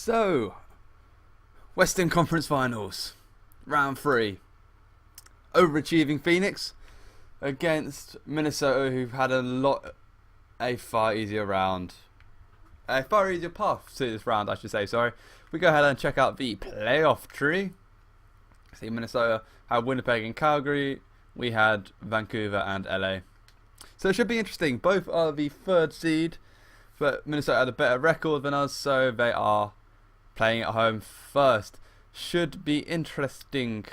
So, Western Conference Finals, round 3. Overachieving Phoenix against Minnesota, who've had a far easier path to this round, I should say. Sorry. We go ahead and check out the playoff tree. See, Minnesota had Winnipeg and Calgary. We had Vancouver and LA. So it should be interesting. Both are the 3rd seed, but Minnesota had a better record than us, so they are playing at home first. Should be interesting.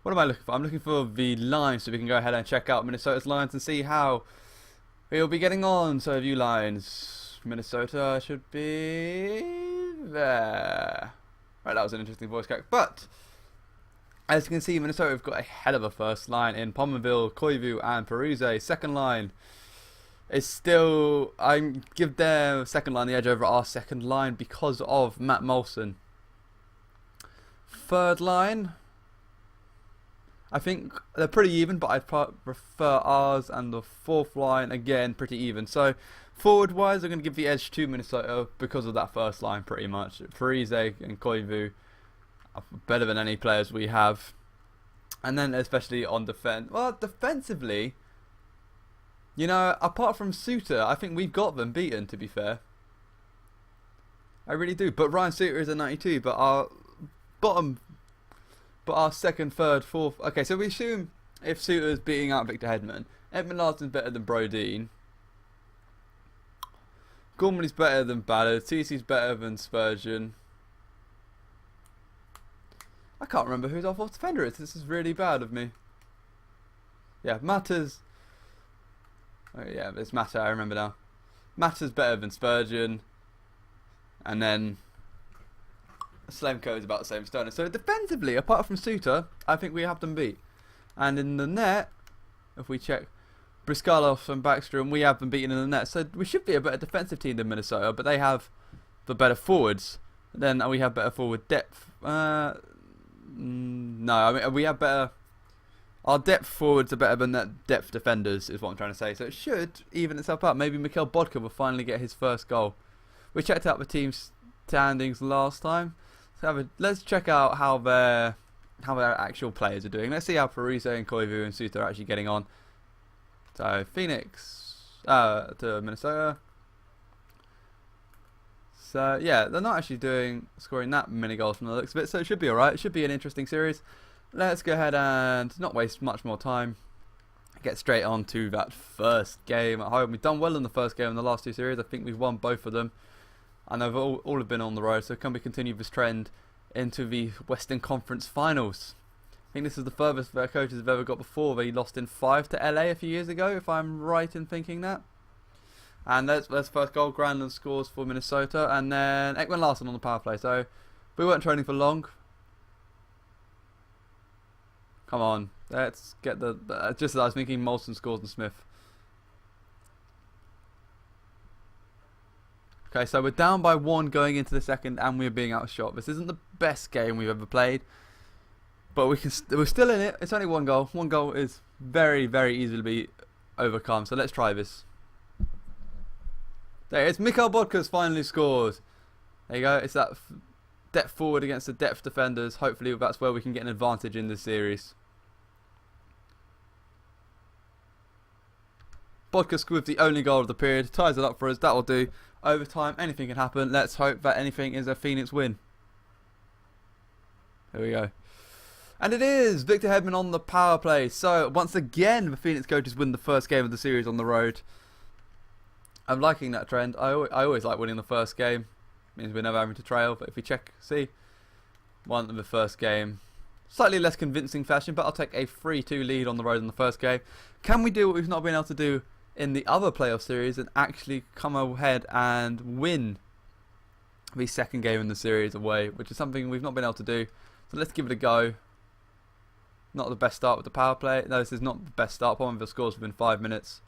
What am I looking for? I'm looking for the lines, so we can go ahead and check out Minnesota's lines and see how we'll be getting on. So view lines. Minnesota should be there. Right, that was an interesting voice crack. But as you can see, Minnesota have got a hell of a first line in Pominville, Koivu and Parise. Second line is still, I give their second line the edge over our second line because of Matt Molson. Third line, I think they're pretty even, but I prefer ours, and the fourth line again pretty even. So forward wise, I'm going to give the edge to Minnesota because of that first line pretty much. Parise and Koivu are better than any players we have, and then especially on defense. Well, defensively, you know, apart from Suter, I think we've got them beaten, to be fair. I really do. But Ryan Suter is a 92, but our second, third, fourth. Okay, so we assume if Suter's beating out Victor Hedman, Edmund Larson's better than Brodeen. Gormley's better than Ballard. TC's better than Spurgeon. I can't remember who's our fourth defender is. This is really bad of me. Yeah, Matters. Oh yeah, it's Matter, I remember now. Matter's better than Spurgeon. And then Slemko is about the same Stoner. So defensively, apart from Suter, I think we have them beat. And in the net, if we check Briskalov and Backstrom, we have them beaten in the net. So we should be a better defensive team than Minnesota, but they have the better forwards. Then we have better forward depth. No, I mean we have better. Our depth forwards are better than that depth defenders, is what I'm trying to say. So it should even itself out. Maybe Mikhail Bodka will finally get his first goal. We checked out the team standings last time. Let's check out how their actual players are doing. Let's see how Parise and Koivu and Suter are actually getting on. So Phoenix to Minnesota. So yeah, they're not actually scoring that many goals from the looks of it. So it should be alright. It should be an interesting series. Let's go ahead and not waste much more time. Get straight on to that first game at home. We've done well in the first game in the last 2 series. I think we've won both of them. And they've all have been on the road. So can we continue this trend into the Western Conference Finals? I think this is the furthest their coaches have ever got before. They lost in 5 to LA a few years ago, if I'm right in thinking that. And there's first goal. Granlund scores for Minnesota. And then Ekman Larsson on the power play. So we weren't training for long. Come on, let's get the just as I was thinking, Molson scores and Smith. Okay, so we're down by 1 going into the second, and we're being outshot. This isn't the best game we've ever played, but we're still in it. It's only 1 goal. 1 goal is very, very easily to be overcome. So let's try this. There it is. Mikhail Bodka's finally scored. There you go. It's that depth forward against the depth defenders. Hopefully that's where we can get an advantage in this series. Bodka scored the only goal of the period. Ties it up for us. That will do. Overtime, anything can happen. Let's hope that anything is a Phoenix win. Here we go. And it is Victor Hedman on the power play. So once again, the Phoenix coaches win the first game of the series on the road. I'm liking that trend. I always like winning the first game. Means we're never having to trail. But if we won the first game. Slightly less convincing fashion, but I'll take a 3-2 lead on the road in the first game. Can we do what we've not been able to do in the other playoff series and actually come ahead and win the second game in the series away, which is something we've not been able to do. So let's give it a go. Not the best start with the power play. No, this is not the best start. One of the scores within 5 minutes.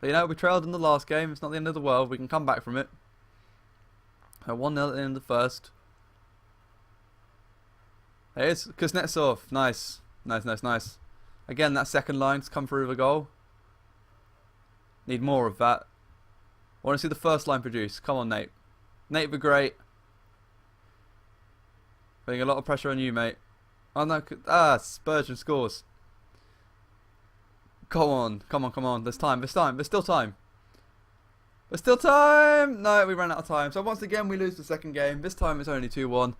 But you know, we trailed in the last game. It's not the end of the world. We can come back from it. 1-0 at the end of the first. There it is. Kuznetsov. Nice. Nice. Again, that second line's come through with a goal. Need more of that. I want to see the first line produce. Come on, Nate. Nate the Great. Putting a lot of pressure on you, mate. Oh no, Spurgeon scores. Come on, come on, come on. There's time, there's time, there's still time. There's still time! No, we ran out of time. So once again, we lose the second game. This time it's only 2-1.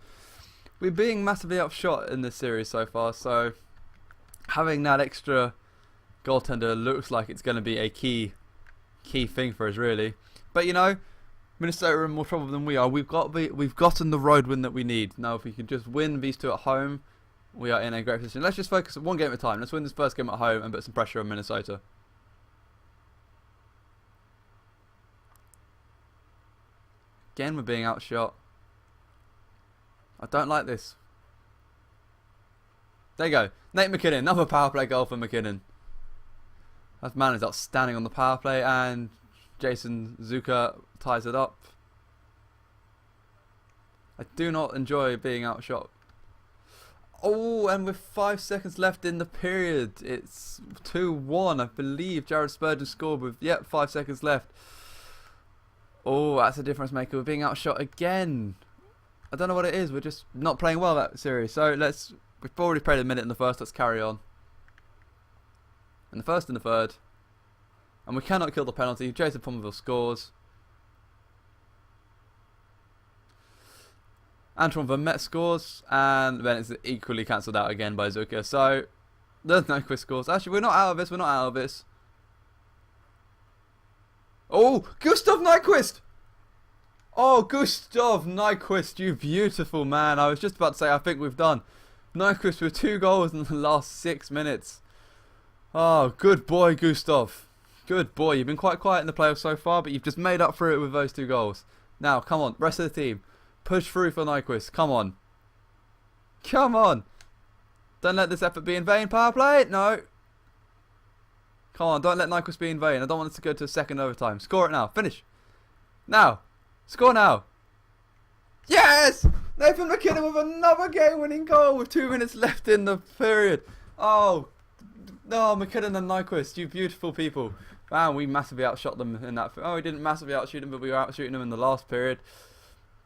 We're being massively outshot in this series so far, so having that extra goaltender looks like it's going to be a key thing for us, really. But you know, Minnesota are in more trouble than we are. We've gotten the road win that we need. Now, if we can just win these two at home, we are in a great position. Let's just focus on one game at a time. Let's win this first game at home and put some pressure on Minnesota. Again, we're being outshot. I don't like this. There you go. Nate McKinnon. Another power play goal for McKinnon. That man is outstanding on the power play, and Jason Zucker ties it up. I do not enjoy being outshot. Oh, and with 5 seconds left in the period, it's 2-1. I believe Jared Spurgeon scored with, 5 seconds left. Oh, that's a difference maker. We're being outshot again. I don't know what it is. We're just not playing well that series. So we've already played a minute in the first. Let's carry on. In the first and the third. And we cannot kill the penalty. Jason Pomerville scores. Antoine Vermette scores. And then it's equally cancelled out again by Zucker. So there's no quick scores. Actually, we're not out of this. We're not out of this. Oh, Gustav Nyquist! Oh, Gustav Nyquist, you beautiful man. I was just about to say, I think we've done. Nyquist with 2 goals in the last 6 minutes. Oh, good boy, Gustav. Good boy. You've been quite quiet in the playoffs so far, but you've just made up for it with those 2 goals. Now, come on, rest of the team. Push through for Nyquist. Come on. Come on. Don't let this effort be in vain. Power play? No. Come on, don't let Nyquist be in vain. I don't want it to go to a second overtime. Score it now. Finish. Now. Score now. Yes! Nathan McKinnon with another game-winning goal with 2 minutes left in the period. Oh, no, McKinnon and Nyquist, you beautiful people. Wow, we massively outshot them in that. Oh, we didn't massively outshoot them, but we were outshooting them in the last period.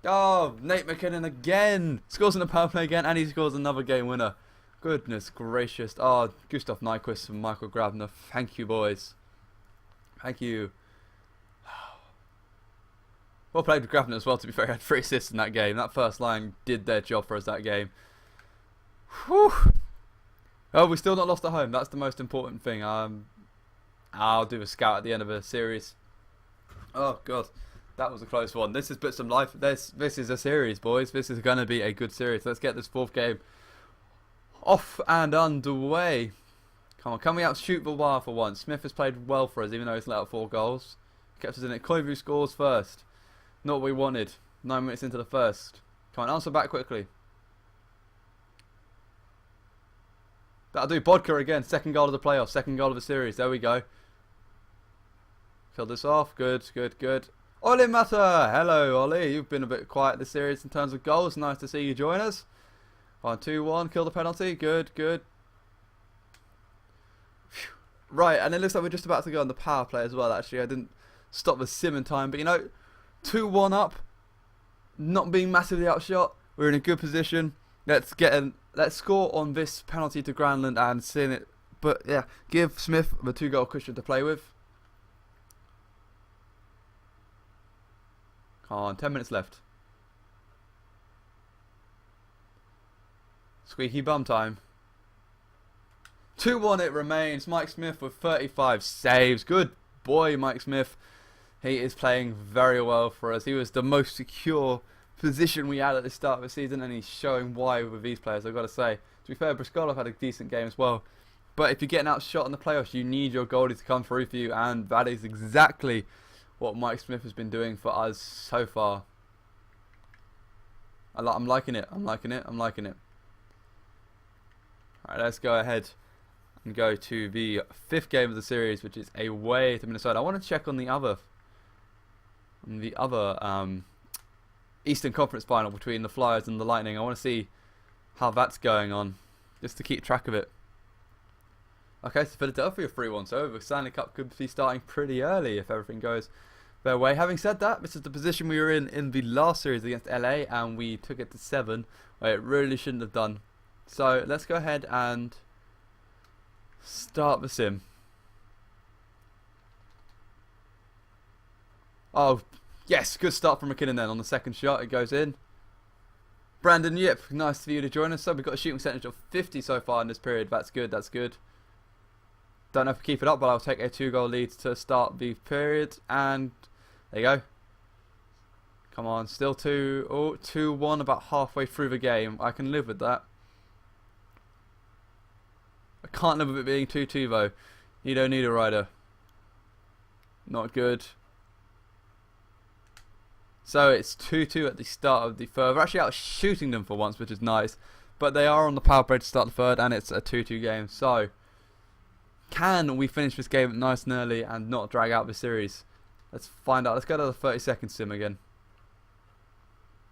Oh, Nate McKinnon again. Scores in the power play again, and he scores another game winner. Goodness gracious. Oh, Gustav Nyquist and Michael Grabner. Thank you, boys. Thank you. Well played with Grabner as well, to be fair. He had 3 assists in that game. That first line did their job for us that game. Whew. Oh, we're still not lost at home. That's the most important thing. I'll do a scout at the end of a series. Oh, God. That was a close one. This has put some life. This is a series, boys. This is going to be a good series. Let's get this 4th game off and underway. Come on, can we outshoot the wire for once? Smith has played well for us, even though he's let out 4 goals. Kept us in it. Koivu scores first. Not what we wanted. 9 minutes into the first. Come on, answer back quickly. That'll do. Bodka again. 2nd goal of the playoffs. 2nd goal of the series. There we go. Kill this off. Good, good, good. Ollie Mata. Hello, Ollie. You've been a bit quiet this series in terms of goals. Nice to see you join us. On 2-1. Kill the penalty. Good, good. Whew. Right, and it looks like we're just about to go on the power play as well, actually. I didn't stop the sim in time, but you know, 2-1 up, not being massively outshot. We're in a good position. Let's score on this penalty to Granlund and sin it. But yeah, give Smith the 2-goal cushion to play with. Come on, 10 minutes left. Squeaky bum time. 2-1 it remains. Mike Smith with 35 saves. Good boy, Mike Smith. He is playing very well for us. He was the most secure position we had at the start of the season, and he's showing why with these players, I've got to say. To be fair, Briskolov had a decent game as well. But if you're getting outshot in the playoffs, you need your goalie to come through for you, and that is exactly what Mike Smith has been doing for us so far. I'm liking it. I'm liking it. I'm liking it. Alright, let's go ahead and go to the 5th game of the series, which is away to Minnesota. I want to check on the other Eastern Conference final between the Flyers and the Lightning. I want to see how that's going on, just to keep track of it. Okay, so Philadelphia 3-1, so the Stanley Cup could be starting pretty early if everything goes Fair way. Having said that, this is the position we were in the last series against LA, and we took it to 7, where it really shouldn't have done. So let's go ahead and start the sim. Oh, yes, good start from McKinnon then. On the second shot, it goes in. Brandon Yip, nice for you to join us. So we've got a shooting percentage of 50 so far in this period. That's good, that's good. Don't know if we keep it up, but I'll take a 2-goal lead to start the period. And there you go. Come on, still 2-1 about halfway through the game. I can live with that. I can't live with it being 2-2 though. You don't need a rider. Not good. So it's 2-2 at the start of the third. We're actually out shooting them for once, which is nice. But they are on the power play to start the third, and it's a 2-2 game. So, can we finish this game nice and early and not drag out the series? Let's find out. Let's go to the 30-second sim again.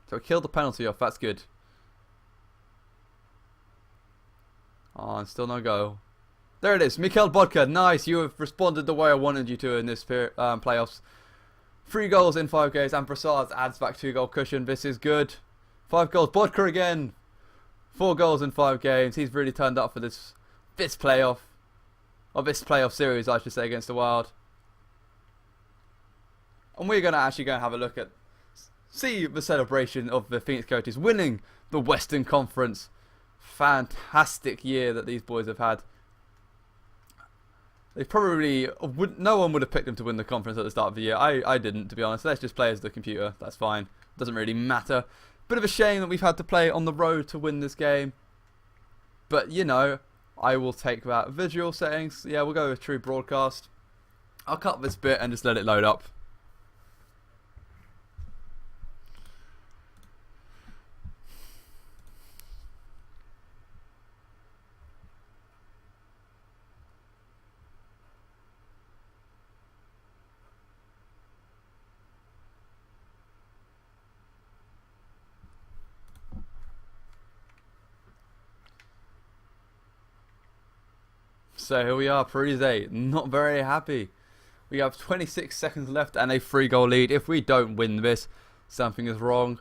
So we killed the penalty off. That's good. Oh, and still no goal. There it is. Mikhail Bodka. Nice. You have responded the way I wanted you to in this playoffs. 3 goals in 5 games, and Brassard adds back 2-goal cushion. This is good. 5 goals. Bodka again. 4 goals in 5 games. He's really turned up for this playoff. Or this playoff series, I should say, against the Wild. And we're going to actually go and have a look at, see the celebration of the Phoenix Coyotes winning the Western Conference. Fantastic year that these boys have had. They probably no one would have picked them to win the conference at the start of the year. I didn't, to be honest. Let's just play as the computer. That's fine. Doesn't really matter. Bit of a shame that we've had to play on the road to win this game. But, you know, I will take that. Visual settings. Yeah, we'll go with true broadcast. I'll cut this bit and just let it load up. So here we are, Parise, not very happy. We have 26 seconds left and a 3-goal lead. If we don't win this, something is wrong.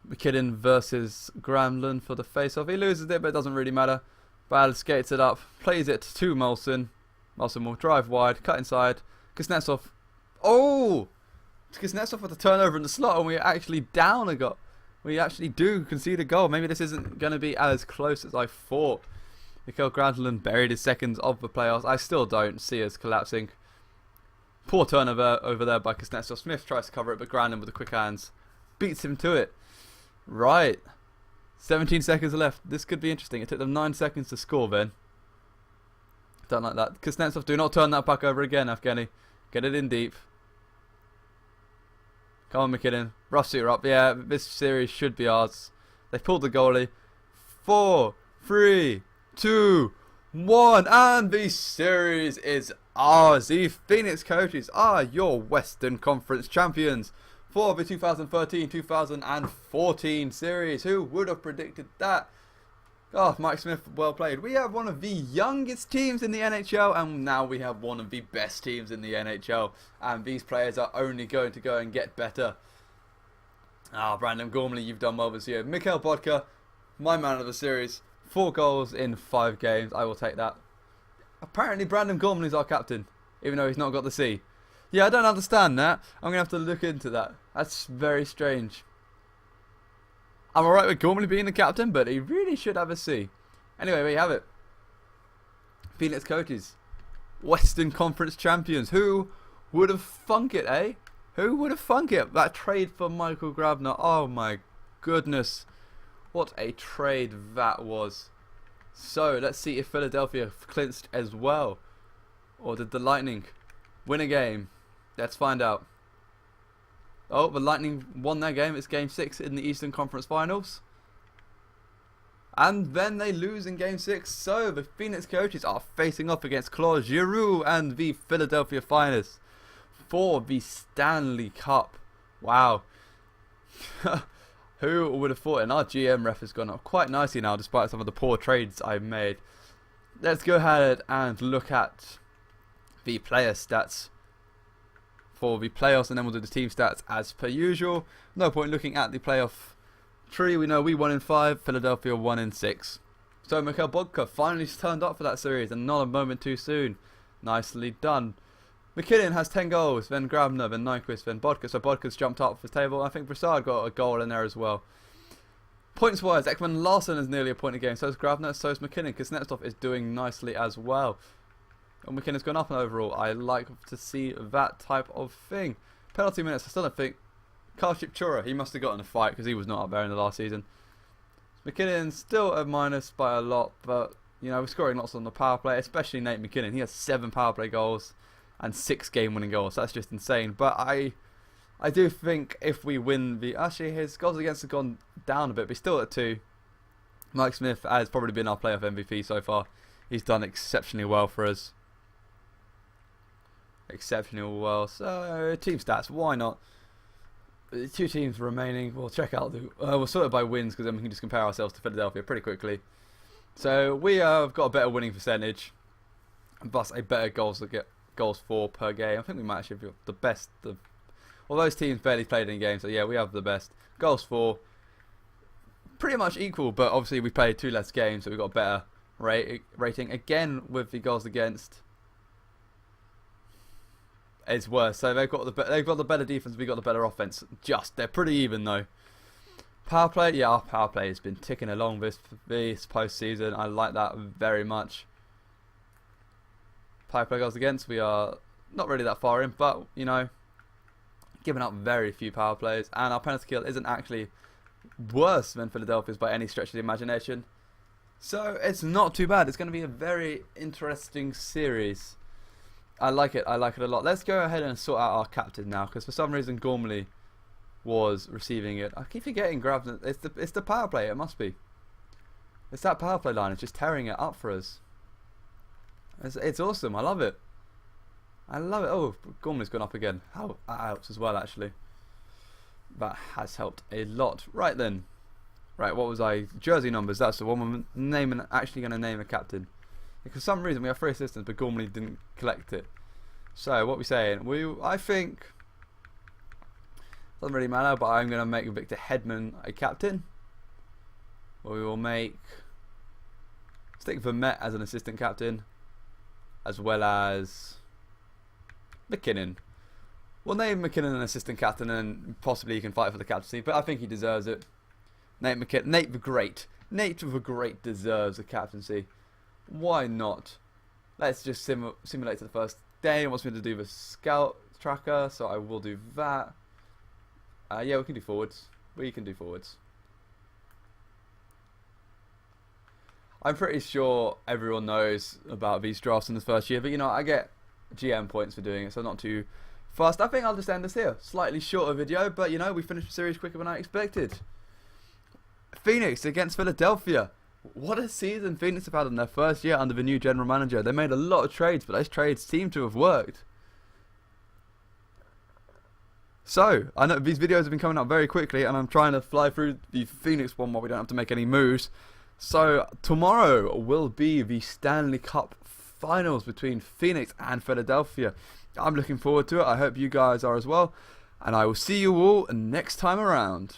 McKinnon versus Gramlin for the face-off. He loses it, but it doesn't really matter. Bad skates it up, plays it to Molson. Molson will drive wide, cut inside. Kuznetsov. Oh! Kuznetsov with the turnover in the slot, and we're actually down a goal. We actually do concede a goal. Maybe this isn't going to be as close as I thought. Mikhail Granlund buried his seconds of the playoffs. I still don't see us collapsing. Poor turnover over there by Kuznetsov. Smith tries to cover it, but Granlund with the quick hands beats him to it. Right. 17 seconds left. This could be interesting. It took them 9 seconds to score then. Don't like that. Kuznetsov, do not turn that back over again, Evgeny. Get it in deep. Come on, McKinnon. Rough suiter up. Yeah, this series should be ours. They pulled the goalie. 4, 3, 2, 1, and the series is ours. The Phoenix Coyotes are your Western Conference champions for the 2013-2014 series. Who would have predicted that? Oh, Mike Smith, well played. We have one of the youngest teams in the NHL, and now we have one of the best teams in the NHL. And these players are only going to go and get better. Brandon Gormley, you've done well this year. Mikhail Bodka, my man of the series. 4 goals in 5 games. I will take that. Apparently Brandon Gormley's our captain, even though he's not got the C. Yeah, I don't understand that. I'm going to have to look into that. That's very strange. I'm alright with Gormley being the captain, but he really should have a C. Anyway, there you have it. Phoenix Coyotes, Western Conference champions. Who would have thunk it, eh? Who would have thunk it? That trade for Michael Grabner. Oh my goodness. What a trade that was. So, let's see if Philadelphia clinched as well. Or did the Lightning win a game? Let's find out. Oh, the Lightning won their game. It's Game 6 in the Eastern Conference Finals. And then they lose in Game 6. So, the Phoenix Coyotes are facing off against Claude Giroux and the Philadelphia Finest for the Stanley Cup. Wow. Who would have thought? And our GM ref has gone up quite nicely now, despite some of the poor trades I've made. Let's go ahead and look at the player stats for the playoffs, and then we'll do the team stats as per usual. No point looking at the playoff tree. We know we won in 5, Philadelphia won in 6. So Mikhail Bodka finally turned up for that series, and not a moment too soon. Nicely done. McKinnon has 10 goals, then Grabner, then Nyquist, then Bodka. So Bodka's jumped up for the table. I think Brassard got a goal in there as well. Points wise, Ekman Larsson is nearly a point a game. So is Grabner, so is McKinnon. Kuznetsov is doing nicely as well. And McKinnon's gone up overall. I like to see that type of thing. Penalty minutes, I still don't think. Karship Chura, he must have gotten a fight because he was not up there in the last season. McKinnon's still a minus by a lot, but you know, we're scoring lots on the power play, especially Nate McKinnon. He has 7 power play goals and 6 game-winning goals. That's just insane. But I do think if we win the... Actually, his goals against have gone down a bit, but he's still at 2. Mike Smith has probably been our playoff MVP so far. He's done exceptionally well for us. Exceptionally well. So, team stats, why not? 2 teams remaining. We'll check out the... we'll sort it by wins, because then we can just compare ourselves to Philadelphia pretty quickly. So, we have got a better winning percentage, plus a better goals for per game. I think we might actually have the best of... Well, those teams barely played any games, so yeah, we have the best. Goals for, pretty much equal, but obviously we played 2 less games, so we got a better rating. Again, with the goals against, it's worse. So they've got the better defense, we got the better offense. They're pretty even though. Power play, yeah, our power play has been ticking along this postseason. I like that very much. Power play goals against, we are not really that far in, but you know, giving up very few power plays, and our penalty kill isn't actually worse than Philadelphia's by any stretch of the imagination. So it's not too bad. It's going to be a very interesting series. I like it. I like it a lot. Let's go ahead and sort out our captain now, because for some reason Gormley was receiving it. I keep forgetting Grabner. It's the power play. It must be. It's that power play line. It's just tearing it up for us. It's awesome. I love it. I love it. Oh, Gormley's gone up again. That helps as well, actually. That has helped a lot. Right then. Right, what was I? Jersey numbers. That's the one we're actually going to name a captain. For some reason, we have 3 assistants, but Gormley didn't collect it. So, what are we saying? I think... Doesn't really matter, but I'm going to make Victor Hedman a captain. We will stick Vermette as an assistant captain, as well as McKinnon. We'll name McKinnon an assistant captain, and possibly he can fight for the captaincy, but I think he deserves it. Nate the Great. Nate the Great deserves the captaincy. Why not? Let's just simulate to the first day. He wants me to do the scout tracker, so I will do that. Yeah, we can do forwards. We can do forwards. I'm pretty sure everyone knows about these drafts in this first year, but you know, I get GM points for doing it, so not too fast. I think I'll just end this here. Slightly shorter video, but you know, we finished the series quicker than I expected. Phoenix against Philadelphia. What a season Phoenix have had in their first year under the new general manager. They made a lot of trades, but those trades seem to have worked. So, I know these videos have been coming up very quickly, and I'm trying to fly through the Phoenix one while we don't have to make any moves. So, tomorrow will be the Stanley Cup Finals between Phoenix and Philadelphia. I'm looking forward to it. I hope you guys are as well. And I will see you all next time around.